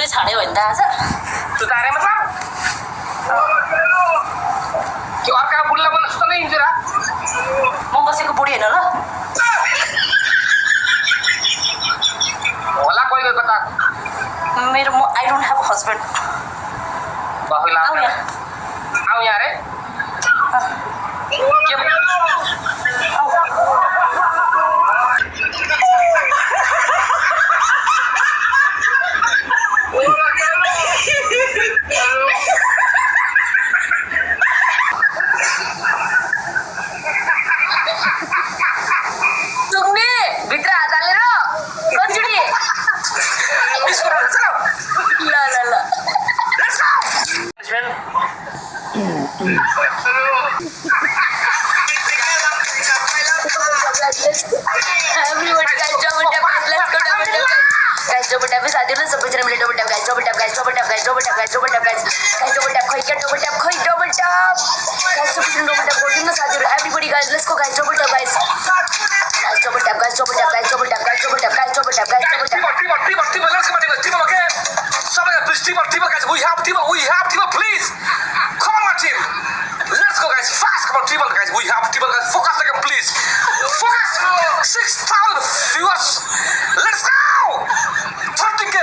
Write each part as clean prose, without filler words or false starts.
Century छाड्यो भने त आज त्यो तारे मतलब के अर्का बुढ्ला बन्न जस्तो नै हिँड्छ र म बसेको बुढी होइन ल होला कोही कोही कता मेरो आई डोन्ट हेभ हस्बेन्ड बफैला आऊ यहाँ आऊ यहाँ रे के Everybody guys, let's go guys, double tap guys. Guys, double tap guys, double tap guys, double tap guys, double tap guys, double tap guys, double tap. We have Tiba, please. Come on, my team. Let's go, guys. Fast, come on, Tiba, guys. We have Tiba, guys. Focus again, please. Focus. 6,000 viewers. Let's go. 30K.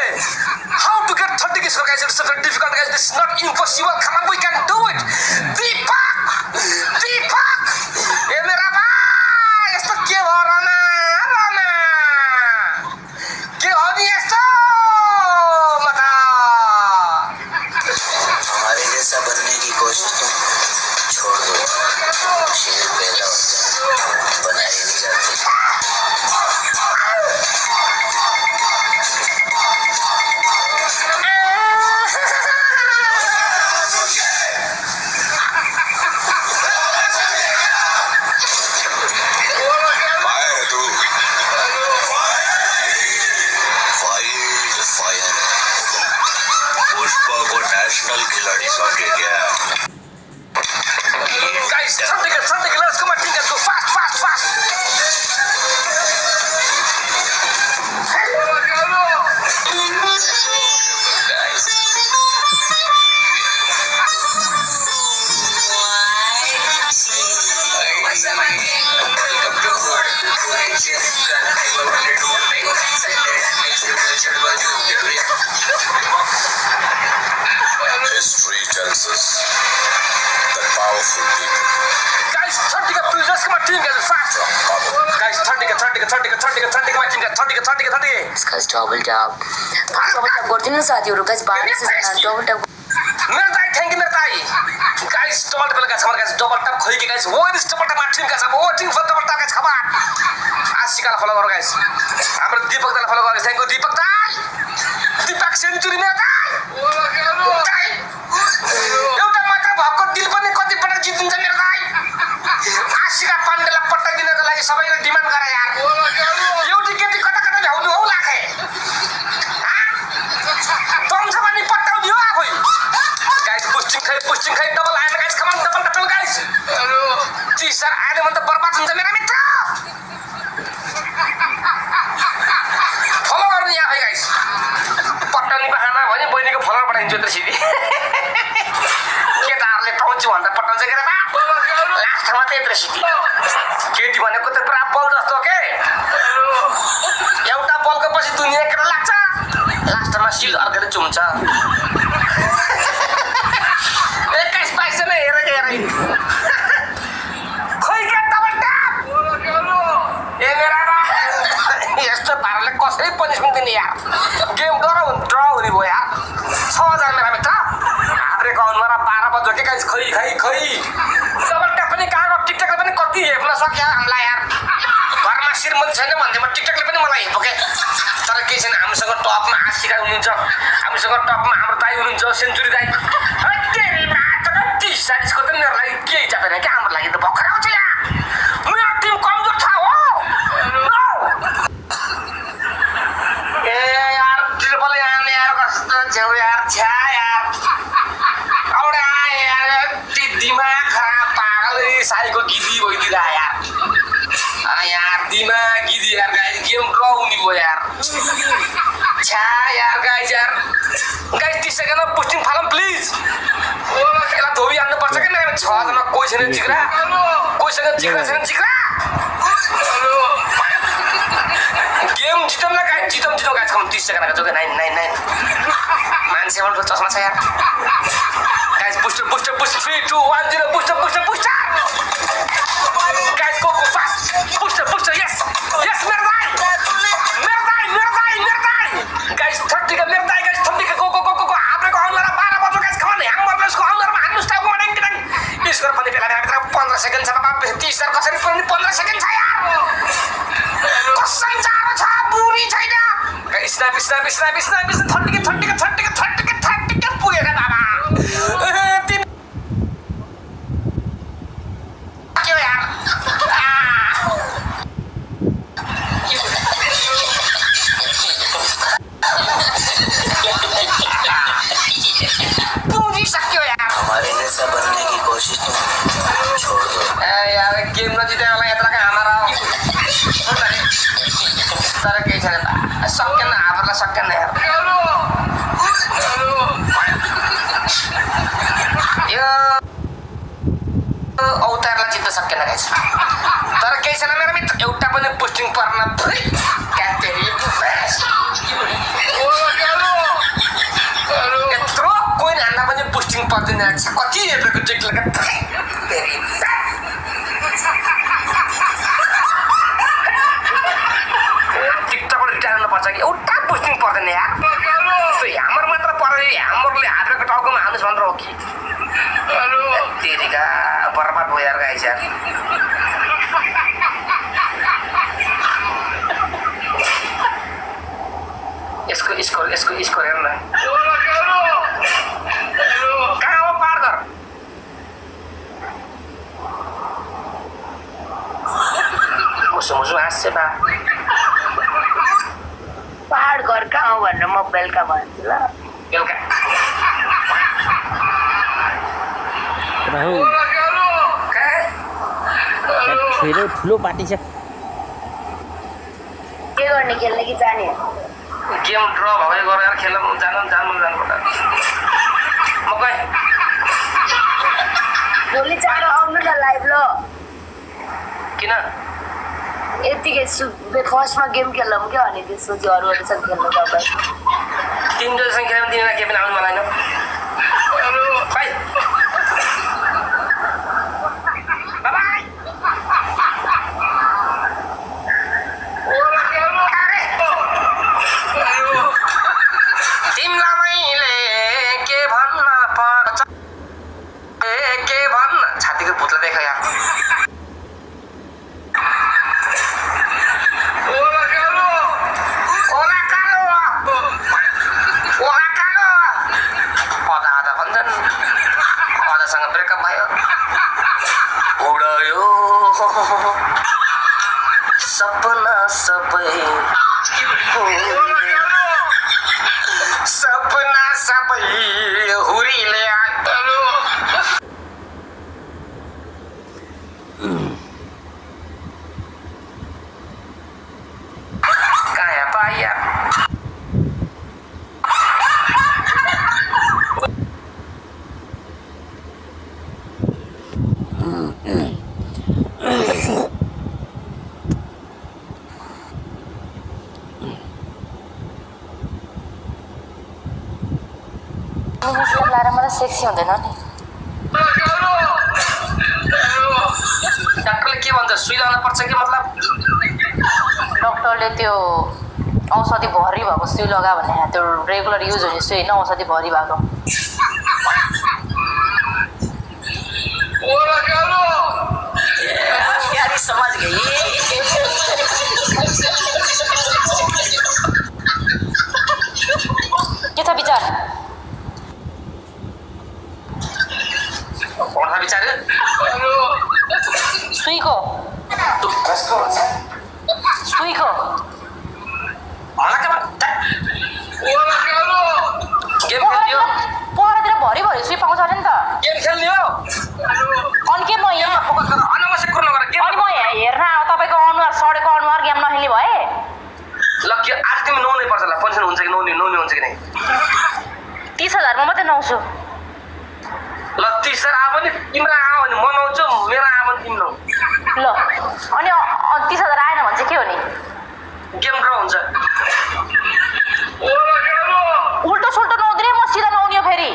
How to get 30K, so guys? It's very difficult, guys. This is not impossible. Come on, we can do it. Deepak. ये मेरा भाई यस्तो के हो राना के हो नि यस्तो मता हमारे जैसा बनने की कोशिश तो छोड़ दो शेर पैदा होता है बनाए नहीं जाते नेशनल खिलाड़ी समझे क्या guys something let's come on think and go fast History tells us that powerful people guys 30K please let's come on team guys fast guys 30K my team guys 30K Guys, double tap. Double tap गरिदिनु साथीहरु guys 12 से double tap. मेरो दाइ thank you मेरो दाइ guys double tap guys come on guys double tap खोइ के guys where is double tap my team guys I'm waiting for double tap guys come on आशिकालाई follow गरौ guys हाम्रो दीपक दाइलाई फलो गरौ थ्यांक यू दीपक दाइ दीपक सेन्चुरी मेरो दाइ एउटा मात्र भएको दिल पनि कति पटक जितिन्छ मेरो दाइ आशिका पाण्डेलाई पटाइदिनको लागि सबैले डिमान्ड गरे यार एउटी केटी कता कता भ्याउनु हौ लाखे तम्छ पनि पटाउदियो आफै गाइस पुस्टिङ खै डबल आएन guys come on double tap guys teaser आएन भने त बर्बाद हुन्छ मेरा मित्र फलो गर्नु यहाँ है गाइस पट्टानी बहाना भने बहिनीको फलो पठाइदिन्छु त सिधै केटाहरूले पाउँछु भन्दा पठाउँछ के रे बा लास्टमा त यत्रो सिधै केटी भनेको त पुरा बल जस्तो के एउटा बलको पछि दुनिया केटा लाग्छ लास्टमा सिल अर्कोले चुम्छ 21 नै हेरे खोइ के डबल ट्याप ए मेरा बा यस्तो पाराले कसरी पनिसमेन्ट दिने यार गेम ड्र हुने भयो यार 6000 मेरा मित्र हारेको अनुहार 12 बज्यो के गाइस खै डबल ट्याप पनि कहाँ गयो टिकटकले पनि कति हेप्न सक्यो हामीलाई यार घरमा श्रीमती छैन भन्दैमा टिकटकले पनि मलाई हेप्यो के तर के छैन हामीसँग टपमा आशिका हुनुहुन्छ हामीसँग टपमा हाम्रो दाइ हुनुहुन्छ सेन्चुरी दाइ तेरी मात्र 30 को त मेरो लागि केही चापेन के हाम्रो लागि त भर्खर आउँछ यहाँ मेरो टिम कमजोर छ हो ए यार ट्रिपल यार कस्तो झ्याउ यार छ्या यार औडा यार दिमाग खराब पागल साईको गिदी भइदिरा यार यार दिमाग गिदी यार गाइस गेम ड्र हुने भयो यार छ्या यार गाइज 30 सेकेन्डमा पुस्टिङ फालौँ प्लिज। यसलाई धोबी हान्नुपर्छ क्या मेरो 6 जनामा कोही छैन जिग्रा, कोहीसँग जिग्रा छैन जिग्रा। गेम जितौँ न गाइज, जितौँ गाइज। कम 30 सेकेन्डको जोगे 9 मान्छे एउटा चस्मा छ यार गाइज। पुस्टर 3 2 1 0 पुस्टर गाइज go fast पुस्टर यस मेरो दाइ गाइज 30 का मेरो दाइ गाइज 30 का go हाब्रेको आउनला 12 बज्यो गाइज। कम न ह्याङ मर्दैसको आउनला हान्नुस् त मर्डिङ किन स्कोर पनि बेला बेला 15 सेकेन्ड छ बाबा। 30 सर कसरी पनि 15 सेकेन्ड छ यार, कसै जारो छ बुरी छैन गाइज। स्न्याप 30 का पुगेका बाबा। के हो यार पूरी सक्यो यार। हमारे जैसा बनने की कोशिश तुम छोड़ दो। यार गेम नजिते होला यत्रा का हमारा तर केही छैन त, सकेन हार्न सकेन यार। यो औतारलाई जित्न सकेन गाइस, तर केही छैन मेरो मित्र। एउटा पनि पोस्टिङ पर्न यत्रो कोइन हान्दा पनि पोस्टिङ पर्दैन। कति हेरेको चेक लगा टिकटकबाट रिटायर हुनुपर्छ कि एउटा पोस्टिङ पर्दैन यार। ह्यामर मात्र पऱ्यो, ह्यामरले हारेको टाउकोमा हाल्नुहोस् भनेर हो कि तेरिका बर्बाद भयो यार गाइस यार। यसको स्कोर हेर्न कहाँ हो पार घर। मुसु हाँस्छ बा पहाड घर कहाँ हो भनेर म बेलुका भन्छु ल। बेलुका राहुल ठुलो पार्टी छ। के गर्ने, खेल्ने कि जाने? गेम ड्र भए गरेर खेल्न जानुपर्छ। म गएँ भोलि चाँडो आउनु न लाइभ ल। किन यतिकै फर्स्टमा गेम खेल्नु क्या अनि त्यसपछि अरूहरूसँग खेल्नु तपाईँ। 3 जोसँग खेल्यो भने तिनीलाई केही पनि आउनु मलाई न बाई बाई। तिमीलाई मैले के भन्न पर्छ के भन्न छातीको भुतलाई देख यार। अदासँग ब्रेकअप भयो उडायो सपना सबै हुरीले कहाँ पाइया लाएर मलाई सेक्सी हुँदैन नि। डाक्टरले के भन्छ सुई लाउनु पर्छ कि मतलब डक्टरले त्यो औषधि भरि भएको सुई लगा भने त्यो रेगुलर युज हुने सुई होइन, औषधि भरि भएको। यार समझ गई। के छ विचार? कौन विचार सुईको गेम खेल्यो पढातिर भरि भरि सुई पाउँछ अरे नि त। गेम खेल्यो अनि के म यहाँ अनावश्यक कुरो नगर गेम अनि म हेर्न तपाईँको अनुहार सडेको अनुहार गेम नखेल्ने भए ल के आज तिमी नुहाउनै पर्छ ल। फङ्सन हुन्छ कि नुहाउने हुन्छ कि नै 30,000 मा मात्रै नुहाउँछु ल 30,000 आयो भने तिम्रो आयो भने म नुहाउँछु मेरो आयो भने तिम्रो ल अनि 30,000 आएन भने चाहिँ के हो नि गेम ड्र हुन्छ उल्टो सुल्टो नुहाउँदिन म सिधा नुहाउने हो फेरि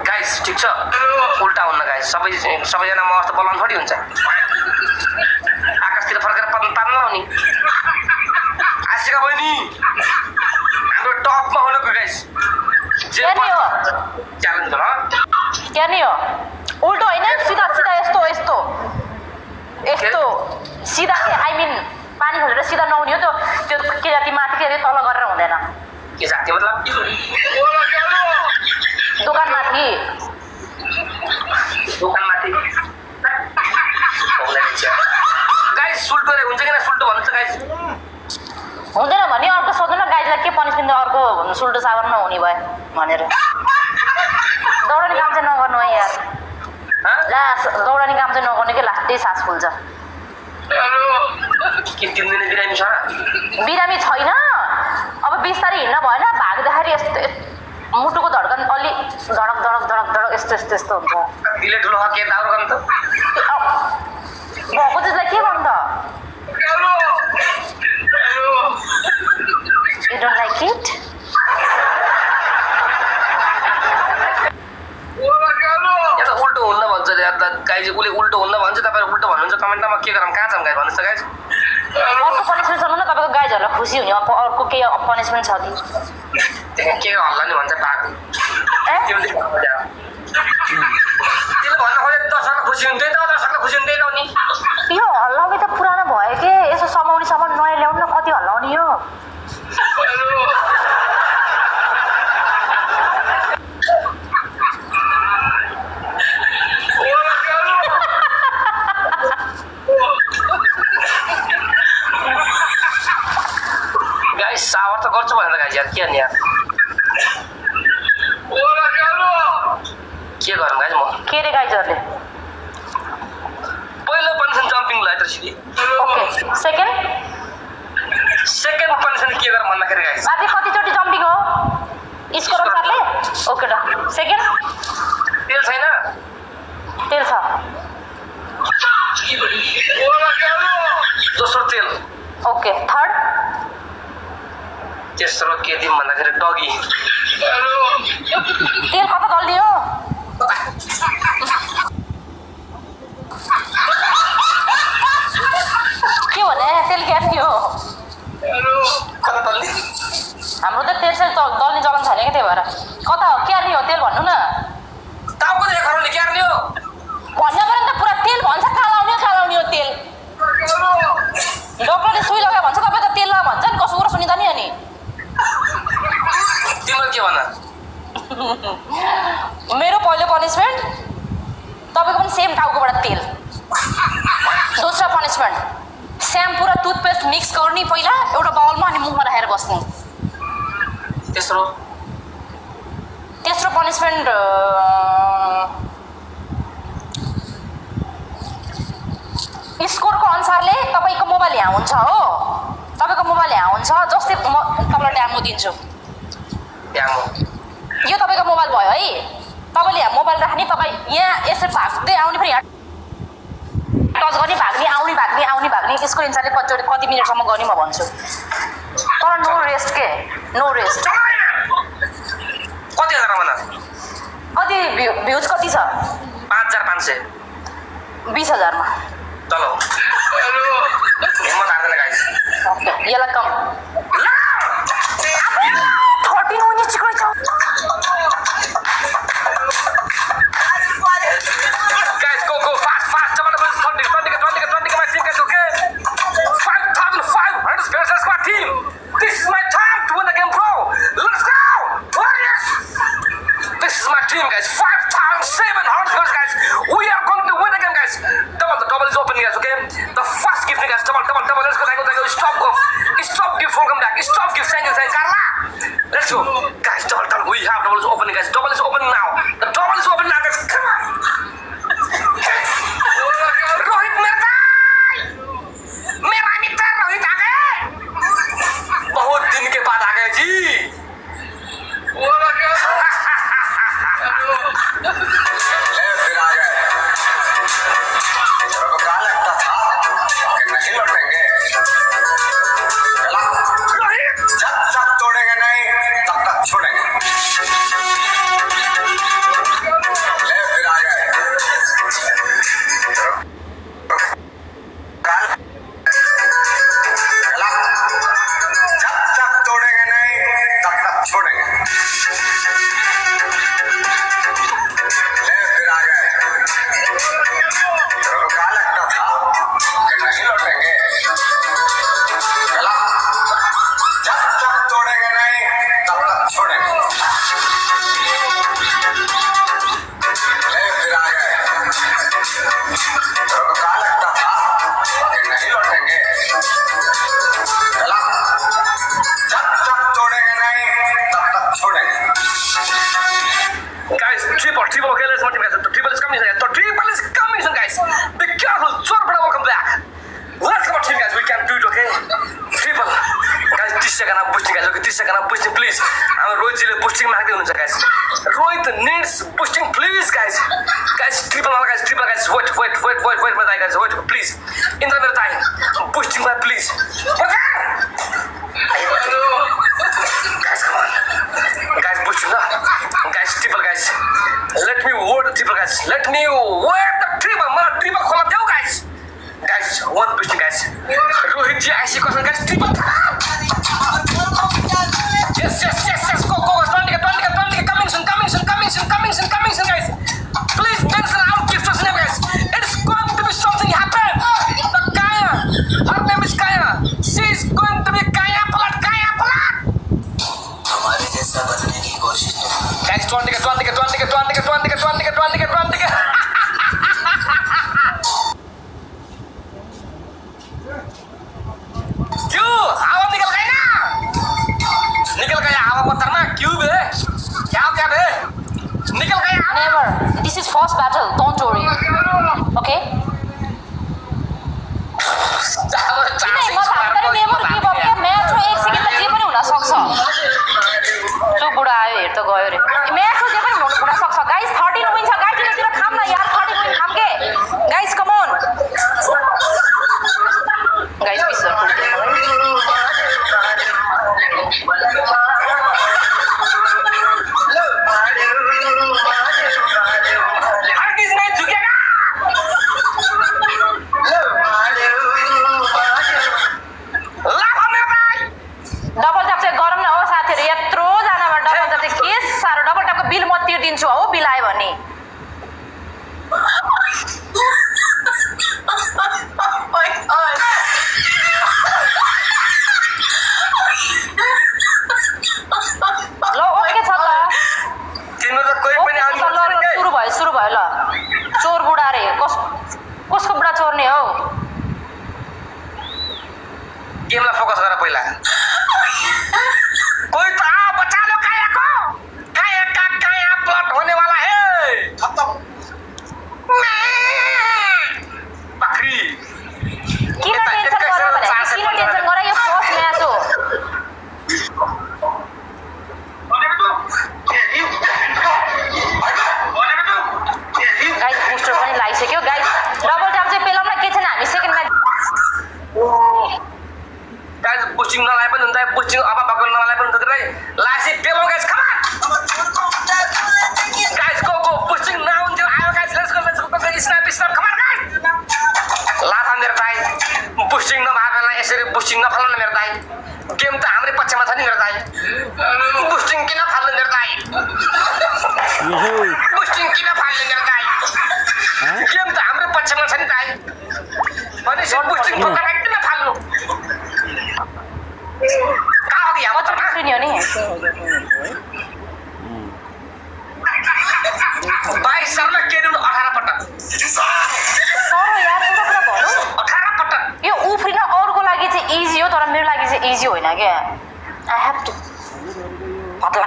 गाइस ठिक छ उल्टा हुन्न गाइस सबैजना म जस्तो बलवान थोडी हुन्छ आकाशतिर फर्केर पतन तान्न लाउने आशिका बहिनी हाम्रो टपमा हुनुको गाइस क्या नि हो च्यालेन्ज हो क्या नि हो उल्टो होइन सिधा सिधा यस्तो यस्तो यस्तो सिधा आई मिन पानी खोलेर सिधा नुहाउने हो त्यो के जाति माथि के अरे तल गरेर हुँदैन के जाति मतलब दोकानमाथि गाइस सुल्टोले हुन्छ कि सुल्टो भन्नु गाइस हुँदैन भने अर्को सोध्नु न गाइजलाई के पनिसमेन्ट अर्को सुल्टो साबन नहुने भयो भनेर दौडने काम चाहिँ नगर्नु है यार ला दौडने काम चाहिँ नगर्नु कि लास्टै सास फुल्छ बिरामी छैन अब बिस्तारै हिँड्न भएन भाग्दाखेरि यस्तो मुटुको धड्कन अलि धडक धडक धडक धडक यस्तो यस्तो यस्तो हुन्छ भएको चिजलाई के गर्नु त You don't like it? उल्टो हुन्न भन्छ गाइज उसले उल्टो हुन्न भन्छ तपाईँहरू उल्टो भन्नुहुन्छ कमेन्टमा के गरौँ कहाँ छौँ गाइज भन्नुहोस् त गाइज अर्को पनिसमेन्ट छ न तपाईँको गाइजहरूलाई खुसी हुने अर्को केही पनिसमेन्ट छ कि के हल्ला नि भन्छ पाएको त्यसले भन्न खोजे दर्शकलाई खुसी हुन्थ्यो त दर्शकलाई खुसी हुन्थेन नि यो हल्लाउने त पुरानो भयो के यसो समाउने सामान नयाँ ल्याउनु न कति हल्लाउने यो गाइस सावर त गर्छु भनेर गाइस यार के अनि यार के गरौँ गाइस म के रे गाइजहरूले पहिलो पनिसन जम्पिङ लगायो त सिधै ओके सेकेन्ड पनिसन के गरौँ भन्दाखेरि गाइस अझै कतिचोटि जम्पिङ हो स्कोर अनुसारले ओके ल सेकेन्ड तेल छैन तेल छ दोस्रो तेल ओके थर्ड तेस्रो के दिउँ भन्दाखेरि डगी तेल कता दल्दियो के भने तेल क्या थियो कता दल्ने हाम्रो त तेल चाहिँ दल्ने चलन छैन क्या त्यही भएर कता हो क्यार्ने हो तेल भन्नु न टाउको चाहिँ खराउने क्यार्ने हो भन्न पऱ्यो नि त पुरा तेल भन्छ कहाँ लाउने हो तेल डक्टरले सुई लगायो भन्छ तपाईँ त तेल लगा भन्छ नि कसो कुरो सुनिँदा नि अनि तिम्रो के भन मेरो पहिलो पनिसमेन्ट तपाईँको पनि सेम टाउकोबाट तेल दोस्रो पनिसमेन्ट स्याम्पू र टुथपेस्ट मिक्स गर्ने पहिला एउटा बाउलमा अनि मुखमा राखेर बस्ने तेस्रो पनिसमेन्ट स्कोरको अनुसारले तपाईँको मोबाइल यहाँ हुन्छ हो तपाईँको मोबाइल यहाँ हुन्छ जस्तै म तपाईँलाई ड्यामो दिन्छु यो तपाईँको मोबाइल भयो है तपाईँले यहाँ मोबाइल राख्ने तपाईँ यहाँ यसरी भाग्दै आउने फेरि यहाँ टच गर्ने भाग्ने यसको अनुसारले कति मिनटसम्म गर्ने म भन्छु तर नो रेस्ट के नो रेस्ट कति हजार भन कति भ्युज कति छ 5500 20,000 मा चलो हिम्मत हार्दैन गाइस ओके यसलाई कम 13 हो नि चिक्रै छ guys go fast come on 20 my team guys okay 5,500 versus squad team this is my time to win the game bro let's go warriors this is my team guys 5,700 guys we are going to win the game guys double is open guys okay the first gift guys double let's go stop gift welcome back stop gift thank you Carla let's go guys double we have double is open guys double is open now the double is open now guys come on Rohit मेरा मित्र रोहित आ गए बहुत दिन के बाद आ गए जी गाइस ओके 30 सेकेन्डमा बुस्टिङ प्लिज हाम्रो रोहितजीले बुस्टिङ माग्दै हुनुहुन्छ guys Rohit needs boosting please guys triple guys wait मेरो दाइ गाइस वेट प्लिज इन्द्र मेरो दाइ boosting bye please guys pushing up guys triple guys let me word the triple guys let me word the triple man triple खोला देऊ guys one pushing guys Rohit जी ऐसी question guys triple yes go don't get coming soon guys please mention our gift us name guys it's going to be something happen the Kaya her name is Kaya she is going to be Kaya Palat हमारे जैसा बनने की कोशिश तो guys 20 get क्यों हवा निकल गया हवा पत्थर में क्यों बे क्या बे निकल गया Never. This is first battle. Don't worry. Okay? किन हिम्मत हान्दाखेरि नेभर गिभ अप क्या म्याच हो 1 सेकेन्डमा जे पनि हुन सक्छ जो बुढा आयो हेर त गयो रे म्याच हो जे पनि हुन सक्छ गाइस 13 विन छ गाइस तिर खाम न यार 13 विन खाम के गाइस कम ऑन गाइस पिसर हर किसी नहीं झुकेगा डबल ट्याप चाहिँ गरम न हो साथीहरु यत्रो जनाबाट डबल ट्याप चाहिँ के सारो डबल ट्यापको बिल म तिर्दिन्छु हो बिल आयो भने ल ओके छ ल तिम्रो त कोही पनि आउनु सुरु भयो ल चोर बुढा रे कसको बुढा चोर्ने हो गेमलाई फोकस गर पहिला कोई तो आओ बचा लो काया को काया का काया प्लॉट होने वाला है बकरी किन टेन्सन गर भने किन टेन्सन गर यो फर्स्ट म्याच हो गाइस बुस्टर पनि लागिसक्यो गाइस डबल ट्याप चाहिँ पेलाउन के छैन हामी सेकेन्ड म्याच गाइस बुस्टिङ नलाए पनि हुन्छ बुस्टिङ अब भक्कल नलाए पनि हुन्छ रे लासी पेलो guys come on guys go boosting noun थियो आयो guys let's go snap come on guys लाथा मेरो दाइ बुस्टिङ नभएकोलाई यसरी बुस्टिङ नफाल्नु न मेरो दाइ गेम त हाम्रै पक्षमा छ नि मेरो दाइ बुस्टिङ किन फाल्नु मेरो दाइ बुस्टिङ किन फाल्नु मेरो दाइ गेम त हाम्रै पक्षमा छ नि दाइ भनेपछि बुस्टिङ फोका किन फाल्नु कहाँ हो यहाँ कति सुन्यो नि 22 सालमा केरिन 18 पटक सर यार एउटा कुरा भन्नु 18 पटक यो उफ्रिन अरूको लागि चाहिँ इजी हो तर मेरो लागि चाहिँ इजी होइन क्या आई हेभ टु पतला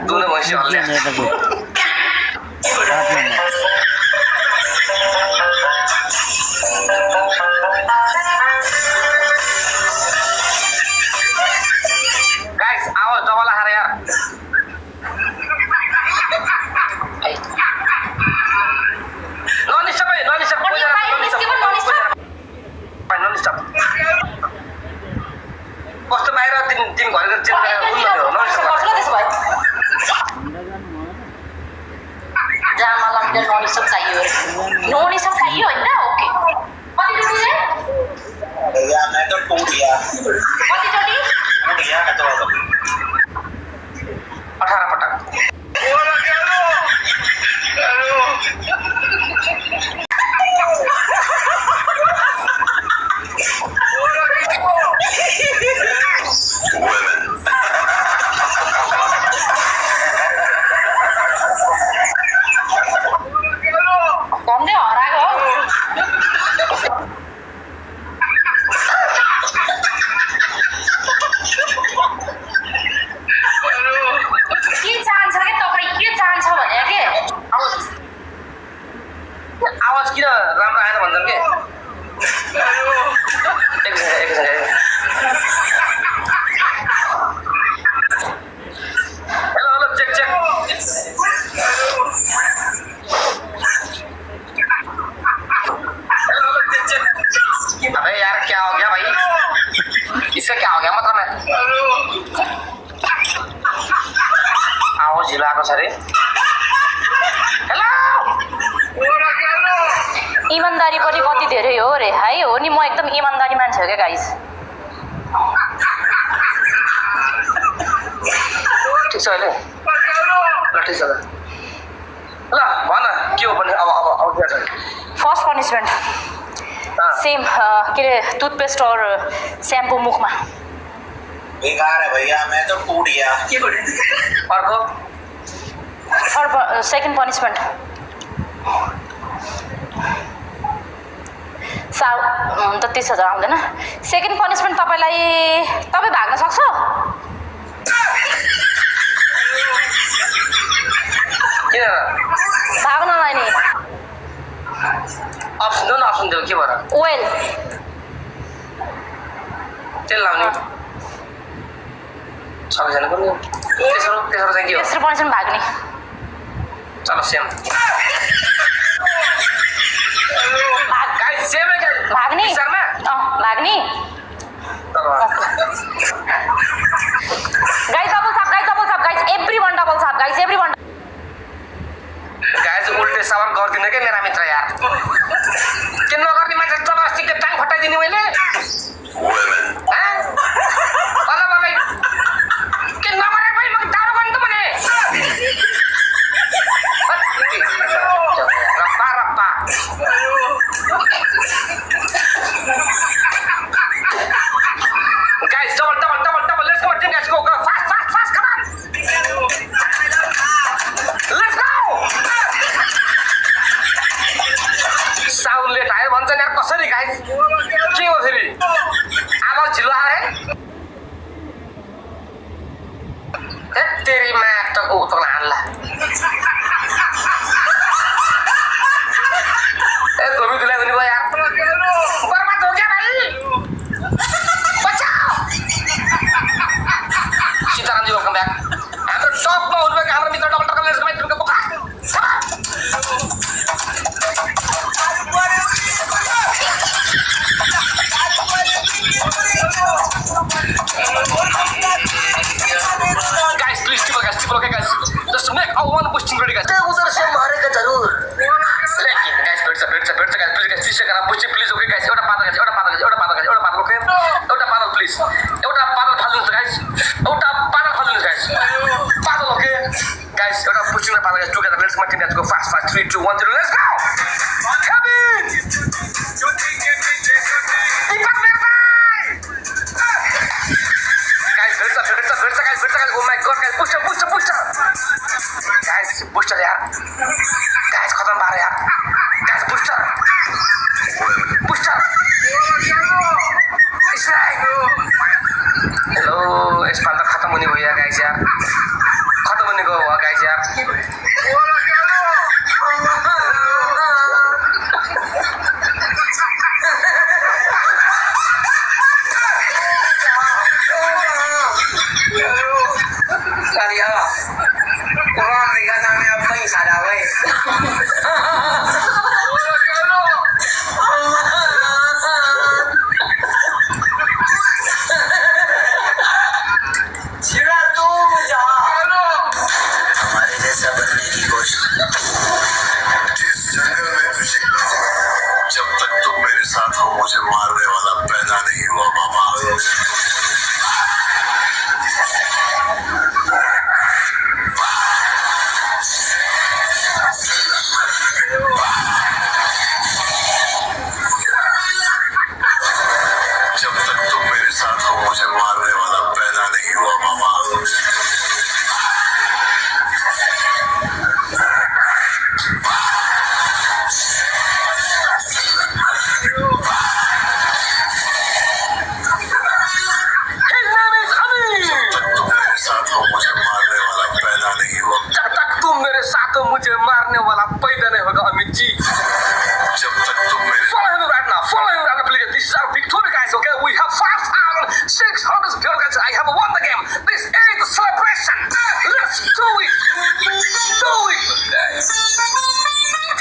दुनो भइसक्यो हल्ले गाइस आओ डबल हारे यार नॉन स्टॉप कस्तो बाहिर दिन घर चेन्ज गरेर नॉन स्टॉप जामा लम्बे नॉन स्टॉप चाहियो होइन ओके कति चोटी यार मैं तो टूट गया कति चोटी मैं तो 18 पटक भन्दै हराएको हो पछाडि हेलो इमान्दारी पनि कति धेरै हो रे है हो नि म एकदम इमान्दारी मान्छे हो क्या गाइस ठिक छ अहिले ल ठिक छ ल भन के हो पनि अब के छ फर्स्ट पनिसमेन्ट सेम के अरे टुथपेस्ट और स्याम्पू मुखमा बेकार है भैया मैं तो टूट गया अर्को सेकेन्ड पनिसमेन्ट त 30,000 आउँदैन सेकेन्ड पनिसमेन्ट तपाईँ भाग्न सक्छ किन भाग्नलाई नि अप्सन देऊ न अप्सन देऊ के भएर ओइल तेल लाउने सबैजना पनि तेस्रो चाहिँ के हो तेस्रो पनिसमेन्ट भाग्ने चलो सेम गाइस सेम है गाइस भाग्ने शर्मा भाग्ने गाइस डबल छाप गाइस एभ्रीवन डबल छाप गाइस एभ्रीवन गाइस उल्टे सवाल गर्दिन के मेरा मित्र यार के नगर्ने मान्छे जबरजस्ती के टाङ फटाइदिने मैले के नगरे भाइ म दारू बन्द भने रप्पा guys double let's go guys go fast come on let's go sound late आयो भन्छ नि कसरी गाइस के हो फेरि आवाज झिलो आए तेरी माँ त उतर्न हान्ला धोबी दुलाई हुने भयो यार बर्बाद हो गया भाइ बचाओ सीताराम जी वेलकम ब्याक हाम्रो टपमा हुनुभएको हाम्रो मित्र डबल टक्कर लेट्स गो तुमको बोका guys please triple okay guys just make our one boosting ready guys उधर से मारेगा जरूर लेकिन guys भेट्छ guys please करा पुष्टि प्लिज ओके guys एउटा पातल ओके एउटा पातल प्लिज एउटा पातल फाल्नुस् guys एउटा पातल फाल्नुस् guys पातल ओके guys एउटा पुष्टि र पातल guys together let's make it go fast 3 2 1 0 let's go come in Deepak मेरभाइ guys भेट्छ guys oh my god guys पुष्ट guys booster यार guys खतम बारे यार guys booster हेलो यसपाल त खतम हुने भयो यार गाइस यार खतम हुने गयो हो गाइस यार कुरान देखा था मैं अब कहीं सारा हुए हमारे जैसा बनने की कोशिश जिस जंगल में तुझे जब तक तुम मेरे साथ हो मुझे मारने वाला पैदा नहीं हुआ मामा जब तक तुम मेरे साथ हो मुझे मारने वाला पैदा नहीं हुआ मामा मुझे मारने वाला पैदा नहीं होगा अमित जी जब तक तुम मेरे follow him right now please this is our victory guys okay we have 5,600 people guys I have won the game this is the celebration let's do it guys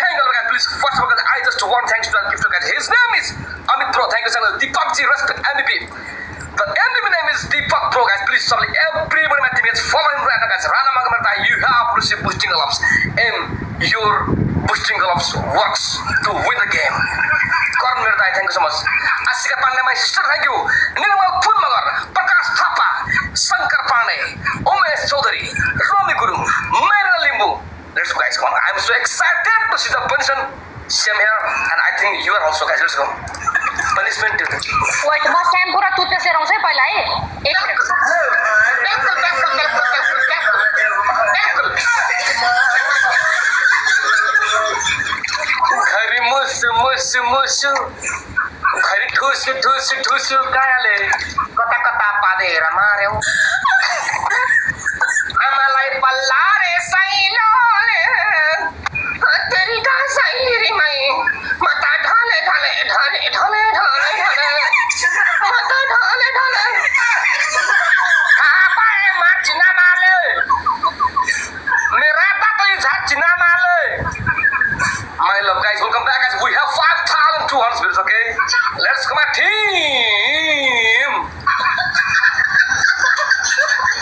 thank you guys please first of all guys I just want thanks to that gift guys his name is Amit Bro thank you so much Deepak ji respect MVP the MVP name is Deepak Pro, guys. Please, everybody, my teammates, follow him right now, guys. Rana Magamarta, you have received boosting gloves, and your boosting gloves works to win the game. Karan Mirtai, thank you so much. Asika Pandey, my sister, thank you. Nirmal Phulmagar, Prakash Thapa, Shankar Pandey, Umesh Chaudhary, Romi Guru, Meera Limbu. Let's go, guys. Come on. I'm so excited to see the punishment. Same here, and I think you are also, guys. Let's go. Punishment. Wait, म shampoo र toothpaste लिएर आउँछु है पहिला है। एक minute. घरी मुसु मुसु मुसु घरी ठुसु ठुसु ठुसु गायाले कता कता पादेर मार्यौ आमालाई पल्ला रे साइलोले तेरी का साइरीमै मता ढले ढले ढले ढले ढले ढले मता ढले ढले आपाए मार्चिना माले मेरा तातली झाचिना माले. My love, guys, welcome back, guys. We have 5,200 spirits, okay? Let's go, my team.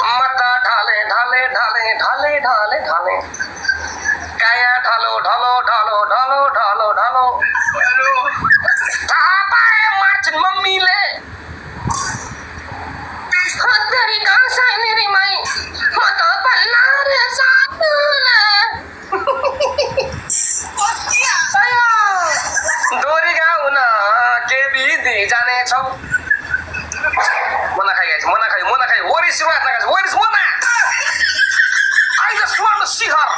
Mata dhale dhale dhale dhale dhale dhale. Kaya dhalo dhalo dhalo dhalo dhalo dhalo. Apa yang marcin memilih? Dari kasa ini rimai. Mata palare satu lah. डोरी गाउन के बिदी जाने छौ मोना खाइ guys मोना खाइ what is Mona guys what is Mona I just want to see her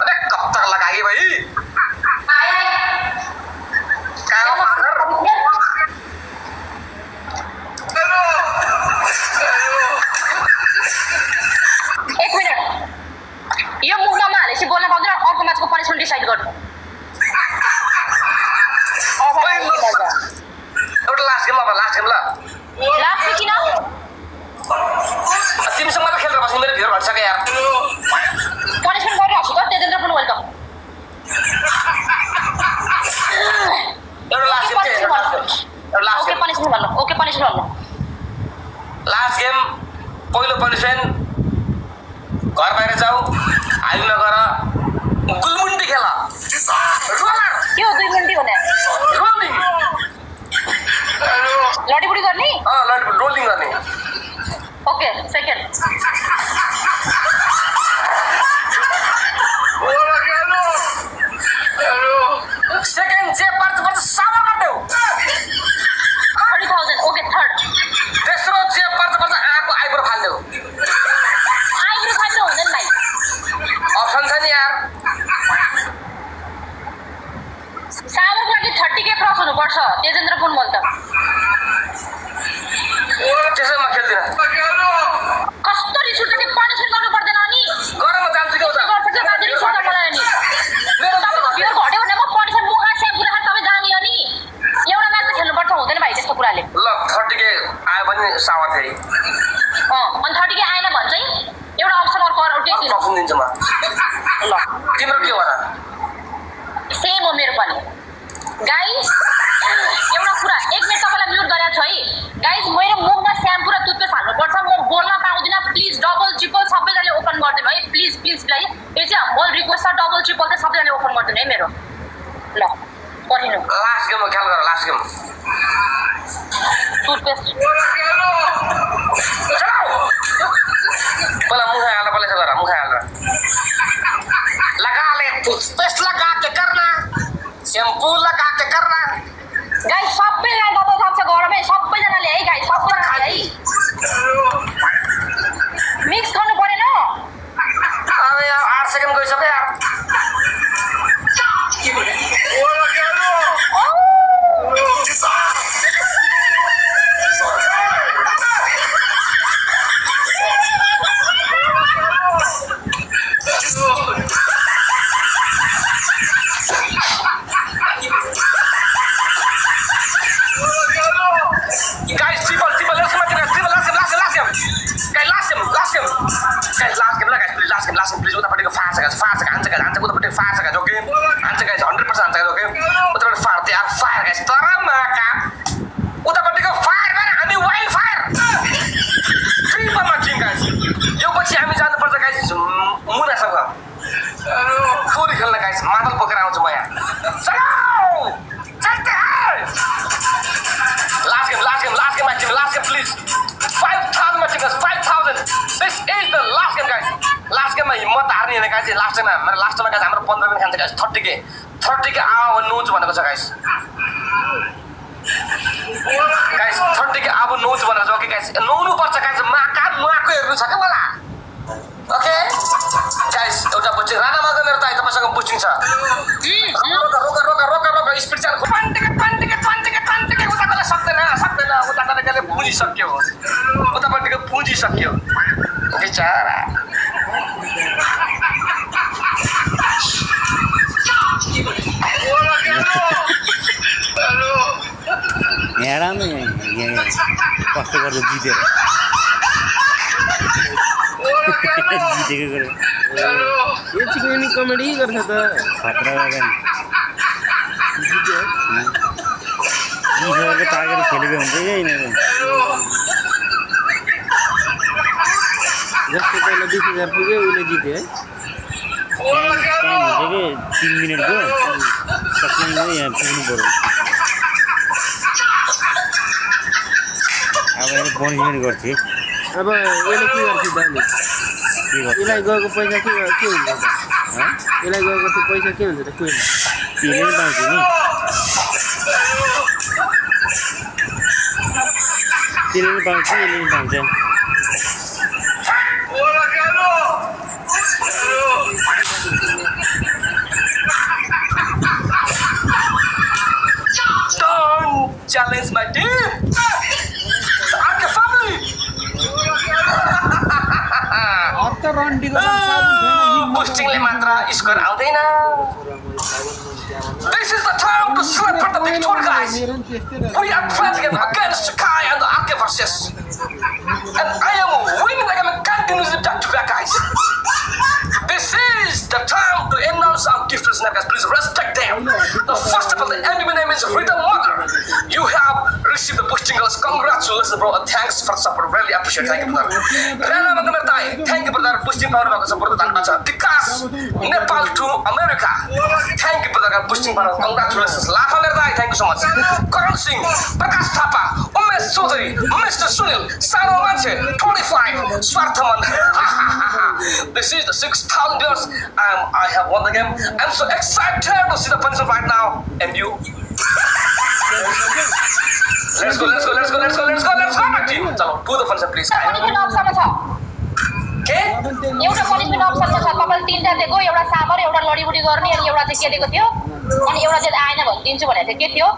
अरे कब तक लगाई भाई एक मिनट यो मुखमा हालेपछि बोल्न पाउँदैन अर्को म्याचको पनिसमेन्ट डिसाइड गर्नु एउटा लास्ट गेम ल लास्ट गेम ल लास्ट किन तिमीसँग मात्र खेलेर बस्नु मेरो भिडियो घटिसक्यो यार पनिसमेन्ट गरिरहेको छु त तेजेन्द्र पनि वेलकम एउटा लास्ट गेम ओके पनिसमेन्ट भन्नु ओके पनिसमेन्ट भन्नु लास्ट गेम पहिलो पनिसमेन्ट घर बाहिर जाऊ आइल नगर गुलमुन्डी खेला रोलर के हो 2 मिनेट भने रोलिङ लडीबुडी गर्ने रोलिङ गर्ने ओके सेकेन्ड सेकेन्ड जे पर्छ सावा गर्देऊ 30,000 ओके थर्ड तेस्रो जे पर्छ आँको आइब्रो फाल्देऊ आइब्रो फाल्नु हुँदैन भाइ अप्सन छ नि यार सावरको लागि 30K क्रस हुनुपर्छ तेजेन्द्र पुन बोल त त्यसै म खेल्दिन कस्तो रिस उठ्छ कि पनिसमेन्ट गर्नु पर्दैन अनि गरेर म जान्छु के उता गर्छ के बाजे रिस उठ्छ मलाई अनि मेरो तपाईको भियर घट्यो भने म पनिसमेन्ट मुखा स्याम्पू राखेर तपाईँ जाने अनि एउटा म्याच त खेल्नुपर्छ हुँदैन भाइ त्यस्तो कुराले ल 30K आयो भने सावा थिए अनि 30K आएन भन्छ है एउटा अप्सन अर्को केही दिनु अप्सन दिन्छु म ल तिम्रो के हो र सेम हो मेरो पनि गाइस एउटा कुरा एक मिनट तपाईलाई म्युट गरेको छु है गाइस मेरो मुखमा स्याम्पू र टुथपेस्ट हाल्नुपर्छ म बोल्न पाउँदिन प्लिज डबल ट्रिपल सबैजनाले ओपन गरिदिनु है प्लिज प्लिज प्लिज यो चाहिँ होल रिक्वेस्ट छ डबल ट्रिपल चाहिँ सबैजनाले ओपन गरिदिनु है मेरो ल पढिनु लास्ट गेममा ख्याल गर लास्ट गेम टुथपेस्ट पहिला मुखा हाल्दा पहिला यसो गर मुखा हाल्दा लगा ले टूथपेस्ट लगा के करना शैम्पू लगा के करना गाइस सबैजना डबल सक्छ गरमै सबैजनाले है गाइस सबैजनाले है मिक्स गर्नु परेन अब यार 8 सेकेन्ड गइसक्यो यार Guys, triple, let's go, last game. चलो चलते हैं last game my team last game please 5,000 my team guys 5,000 this is the last game guys last गेममा हिम्मत हार्ने होइन गाइस लास्ट टाइममा गाइस हाम्रो 15 मिनेट खान्छ गाइस 30 के आव नोच भनेको छ गाइस 30 के आव नोच भनेको छ ओके गाइस नौनु पर्छ गाइस माको हेर्नु छ के मलाई ओके गाइस एउटा बच्चे राणा मगर मेरो त तपाईसँग बुस्टिङ छ रोका स्पिड चाल पन्टिके उताबाट सक्दैन उताबाट पुँजी सक्यो बिचारा यहाँ कस्तो गर्छ जितेर जितेको गरे यो चिकनी कमेडी गर्छ त खतरा जितेको तागेर खेलेको हुन्छ यही जस्तो पहिला 20,000 पुग्यो उसले जित्यो है टाइम हुन्छ कि 3 मिनटको सक्ने यहाँ पुग्नु पर्यो अब यसले पनिसमेन्ट गर्थ्यो अब यसले के गर्छ दाले यसलाई गएको पैसा के हुन्छ त यसलाई गएको त्यो पैसा के हुन्छ त कोही तिमीले पनि पाउँछ नि तिमीले पनि पाउँछ यसले पनि पाउँछ challenge my team the Arke family अत्त रन्डीको boostingले मात्र स्कोर आउँदैन this is the time to celebrate the victory guys we are playing against Kai and the Arke versus and I am winning like I'm continuously back to back guys this is the time to announce our difference now guys please respect them the first of all the enemy name is Rhythm Mother you have received the boosting girls congratulations bro and thanks for support really appreciate thank you brother Rana Magamertai thank you brother boosting power भएको support धन्यवाद छ विकास Nepal to America thank you brother boosting power congratulations लाफा मेरदाई thank you so much Karan Singh Prakash Thapa Umesh Chaudhary Mr. Sunil सानो मान्छे 25 स्वार्थमन this is the $6,000 I have won the game I'm so excited to see the punishment right now and you let's go my team चलो to the function please punishment अप्सनमा छ के एउटा punishment अप्सनमा छ तपाईले तीनटा दिएको एउटा साबर एउटा लडीबुडी गर्ने अनि एउटा चाहिँ के दिएको थियो अनि एउटा चाहिँ आएन भने दिन्छु भनेको थियो के थियो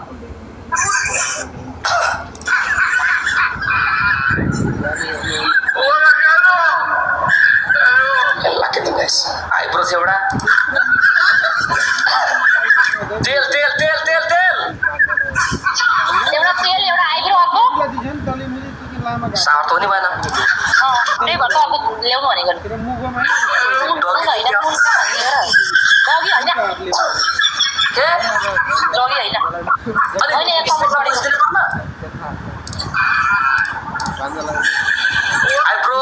lucky thing guys eyebrow थियो एउटा तेल एउटा तेल एउटा आइब्रो अर्को सार्थ हुने भएन त्यही भएर त अर्को ल्याउनु भनेको नि होइन डगी होइन के डगी होइन होइन यहाँ आइब्रो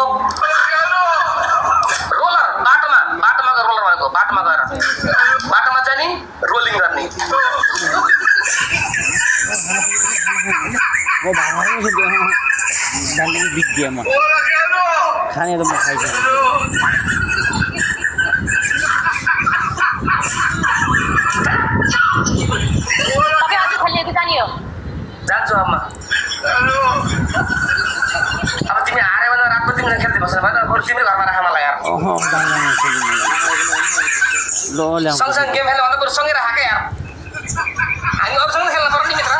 रोलर बाटोमा गएर रोलर भनेको बाटोमा चाहिँ नि रोलिङ गर्ने म डाल्ने बिग गेम खाने त म खाइसकेँ तपाईँ आज खेलिएको जाने हो जान्छु अब तिमी हार्यो भने रातको तिमीले खेल्दै बस्नु भयो बरु तिमीले घरमा राख मलाई यार सँगसँगै गेम खेल्नु भन्दा बरु सँगै राख क्या यार हामी अरूसँग खेल्न पर्ने मित्र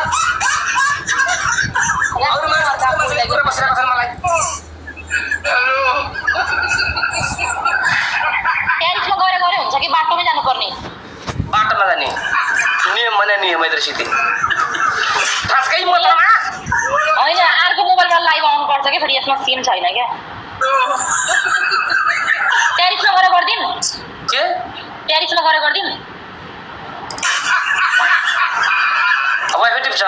अरू मान्छेले कुरा बसिरहेको छन् मलाई प्यारिसमा गरे हुन्छ कि बाटोमै जानुपर्ने बाटोमा जाने नियम भने नियम हैदरसित खासकै मतलबमा होइन अर्को मोबाइलमा लाइभ आउनुपर्छ कि फेरि यसमा सिम छैन क्या प्यारिसमा गएर गरिदिउँ के प्यारिसमा गएर गरिदिउँ वाइफाई टिप्छ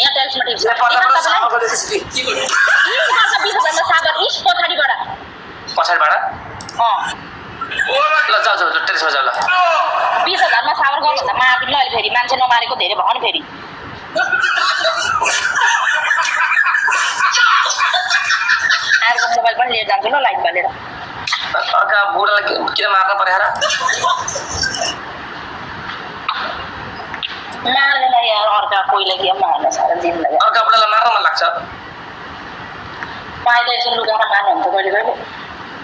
यहाँ प्यारिसमा टिप्छ पछाडिबाट ल जाऊ जाऊ टेरेसमा जाऊ ल 20,000 मा सावर गर्नु भन्दा मार्दिनु ल अहिले फेरि मान्छे नमारेको धेरै भयो नि फेरि अर्को मोबाइल पनि लिएर जान्छु ल लाइट बालेर अर्का बुढालाई किन मार्न पर्यो र मार्दैन यार अर्का कोहीलाई के मार्न सारा दिनलाई अर्का बुढालाई मार्न मन लाग्छ पाए त यसो लुगामा मार्नुहुन्छ कहिले कहिले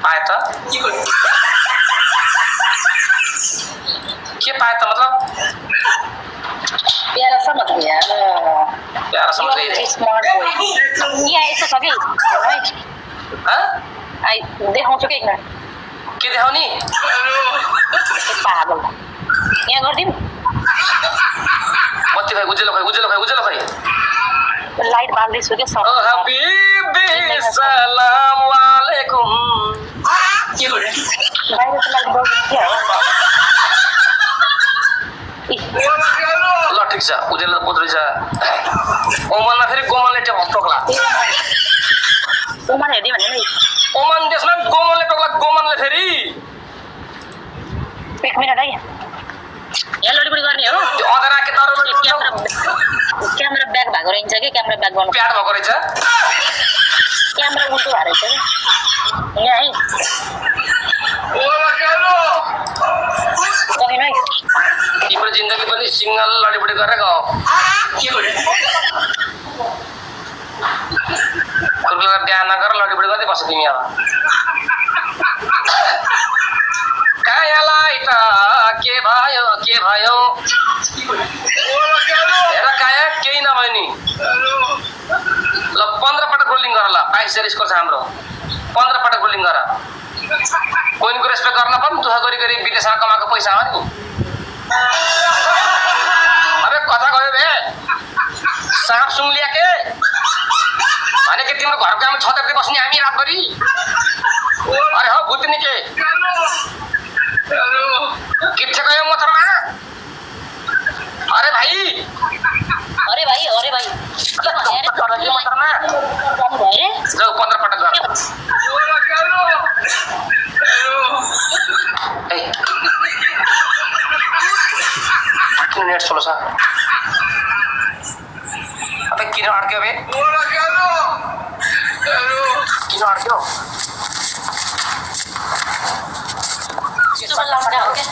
पाए त के पाए त मतलब प्यारा समझ यार प्यारा समझ स्मार्ट बोय यहाँ यस्तो छ कि आई देखाउँछु कि एकजना के देखाउने पागल यहाँ गरिदिउँ बत्ती खै उज्यालो खै उज्यालो खै उज्यालो खै लाइट बाल्दैछु क्या सब हबीबी सलाम वालेकुम बाहिर त लाइट बल्दैछु क्या ल ठिक छ उज्यालो त पोत्रै छ ओमनमा फेरि गोमनले टोक्ला ओमान हेर्ने भने नि ओमान देशमा गोमनले टोक्ला गोमनले फेरि 1 मिनट है यहाँ लडीबडी गर्ने हो त्यो अधरा के तर क्यामेरा ब्याक भएको रहन्छ कि क्यामेरा ब्याक गर्नु प्याड भएको रहेछ क्यामेरा उल्टो भएको रहेछ कि यहाँ है होइन है तिम्रो जिन्दगी पनि सिङ्गल लडीबडी गरेर गयो कुकुरलाई बिहा नगर लडीबडी गर्दै बस्छ तिमी अब कायालाई त के भयो हेर काया केही नभयो नि ल 15 पटक रोलिङ गर ल 22 स्कोर छ हाम्रो 15 पटक रोलिङ गर कोइनको रेस्पेक्ट गर्न पनि दुःख गरी विदेशमा कमाएको पैसा हो नि अबे कता गयो बे साँप सुङ लिया के भने के तिम्रो घरको आमा छतरले बस्ने हामी रात गरी अरे हो भुत्ने के किथे गयो मोटरमा अरे भाइ मोटरमा जाऊ 15 पटक गर नेट स्लो छ अब किन अड्क्यो बे किन अड्क्यो सुबह लाउँदा हो के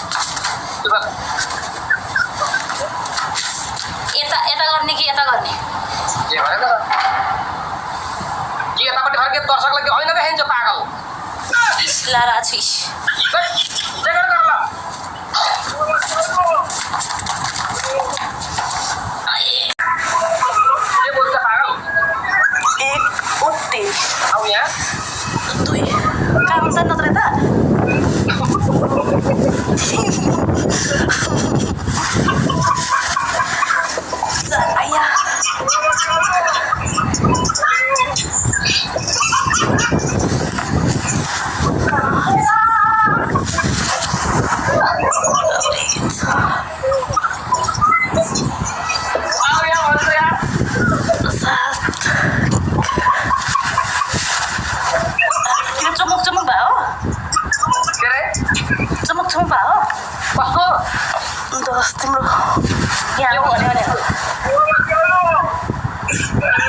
यता गर्ने कि यता गर्ने जे भने त के यतापट्टि फर्के दर्शकलाई के होइन देखाइन्छ पागल लारा छि जे गर ल के बोल्छ पागल एक उठ्टे आउ यहाँ 2 काम छ नत्र त आया चमक भयो के रे चमक भयो कस्तो दस तिम्रो यहाँ भन्यो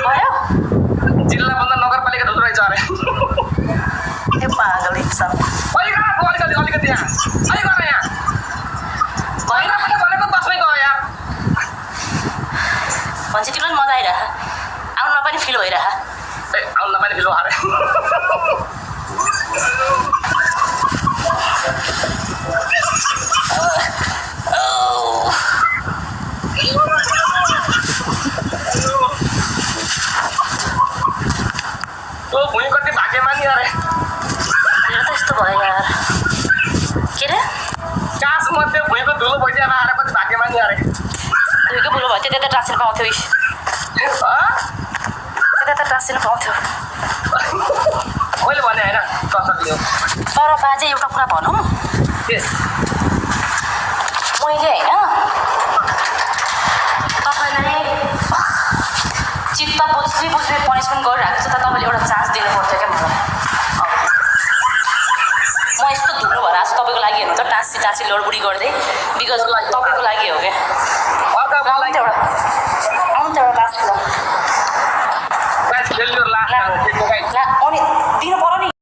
भयो जिल्लाभन्दा नगरपालिका ठुलो रहेछ अरे ए पागल इंसान अलिकति यहाँ भएन पनि भनेको बस्नै गयो यार भन्छ तिमीलाई मजा आइरह आउन पनि फिल भइरह ए आउन पनि फिल अरे तो भुइँ कति भाग्यमानी अरे मेरो त यस्तो भयो यार के रे कास मध्ये भुइँको धुलो भइदिएर आएर कति भाग्यमानी अरे दुईको बुलो भयो त्यता ट्रान्सफर पाउँथ्यो त्यता त ट्रान्सफर पाउँथ्यो मैले भने होइन दर्शकले तर बाजे एउटा कुरा भनौँ मैले होइन तपाईँलाई चित्त बुझ्दै पनिसमेन्ट गरिरहेको छ त तपाईँले एउटा चान्स दिनु पर्थ्यो क्या मलाई म यस्तो धुलो भएर आज तपाईँको लागि हेर्नु त टाँसी टाँसी लडबुडी गर्दै बिकज तपाईँको लागि हो क्या आउनु त एउटा लास्ट ल लास्ट ला आउने दिनु पर्यो नि